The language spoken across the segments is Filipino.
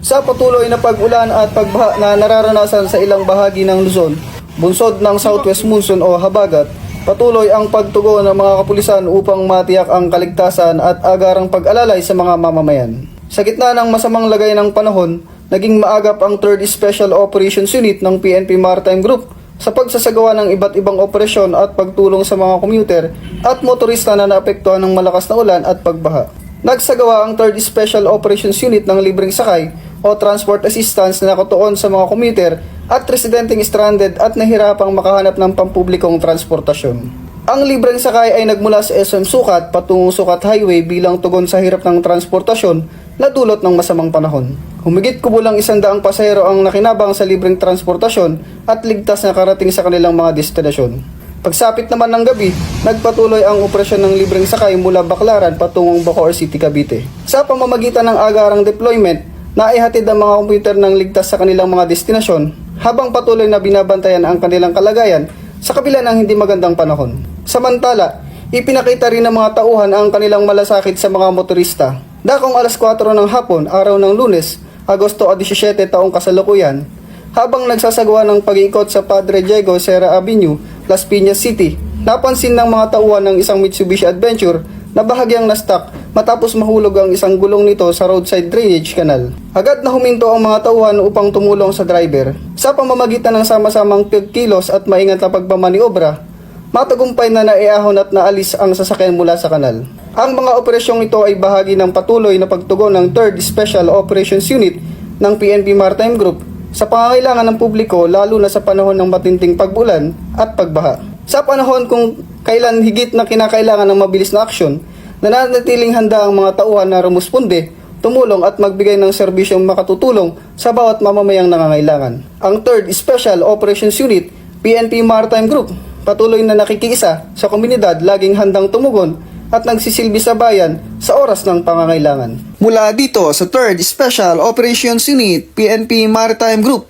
Sa patuloy na pag-ulan at pagbaha na nararanasan sa ilang bahagi ng Luzon, bunsod ng Southwest Monsoon o Habagat, patuloy ang pagtugon ng mga kapulisan upang matiyak ang kaligtasan at agarang pag-alalay sa mga mamamayan. Sa gitna ng masamang lagay ng panahon, naging maagap ang 3rd Special Operations Unit ng PNP Maritime Group sa pagsasagawa ng iba't ibang operasyon at pagtulong sa mga commuter at motorista na naapektuhan ng malakas na ulan at pagbaha. Nagsagawa ang 3rd Special Operations Unit ng libreng sakay o transport assistance na nakatuon sa mga commuter at residenteng stranded at nahirapang makahanap ng pampublikong transportasyon. Ang libreng sakay ay nagmula sa SM Sukat patungong Sukat Highway bilang tugon sa hirap ng transportasyon na dulot ng masamang panahon. Humigit kubulang 100 pasahero ang nakinabang sa libreng transportasyon at ligtas na karating sa kanilang mga destinasyon. Pagsapit naman ng gabi, nagpatuloy ang operasyon ng libreng sakay mula Baclaran patungong Bacoor City, Cavite. Sa pamamagitan ng agarang deployment, naihatid ang mga computer ng ligtas sa kanilang mga destinasyon habang patuloy na binabantayan ang kanilang kalagayan sa kabila ng hindi magandang panahon. Samantala, ipinakita rin ng mga tauhan ang kanilang malasakit sa mga motorista. Dakong alas 4 ng hapon, araw ng Lunes, Agosto 17 taong kasalukuyan, habang nagsasagawa ng pag-iikot sa Padre Diego Serra Avenue, Las Piñas City, napansin ng mga tauhan ng isang Mitsubishi Adventure na bahagyang na-stuck matapos mahulog ang isang gulong nito sa roadside drainage canal. Agad na huminto ang mga tauhan upang tumulong sa driver. Sa pamamagitan ng sama-samang pagkilos at maingat na pagmamaniobra, matagumpay na naiahon at naalis ang sasakyan mula sa kanal. Ang mga operasyong ito ay bahagi ng patuloy na pagtugon ng 3rd Special Operations Unit ng PNP Maritime Group sa pangangailangan ng publiko lalo na sa panahon ng matinding pag-ulan at pagbaha. Sa panahon kung kailan higit na kinakailangan ng mabilis na aksyon, nananatiling handa ang mga tauhan na rumusponde, tumulong at magbigay ng serbisyong makatutulong sa bawat mamamayang nangangailangan. Ang 3rd Special Operations Unit, PNP Maritime Group, patuloy na nakikiisa sa komunidad, laging handang tumugon at nagsisilbi sa bayan sa oras ng pangangailangan. Mula dito sa 3rd Special Operations Unit, PNP Maritime Group,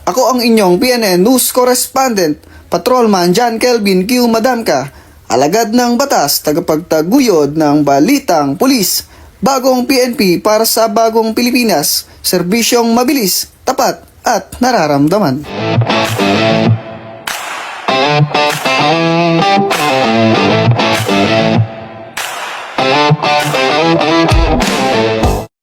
ako ang inyong PNN News Correspondent, Patrolman John Kelvin Q. Madamka, alagad ng batas, tagapagtaguyod ng balitang pulis, bagong PNP para sa bagong Pilipinas, serbisyong mabilis, tapat at nararamdaman.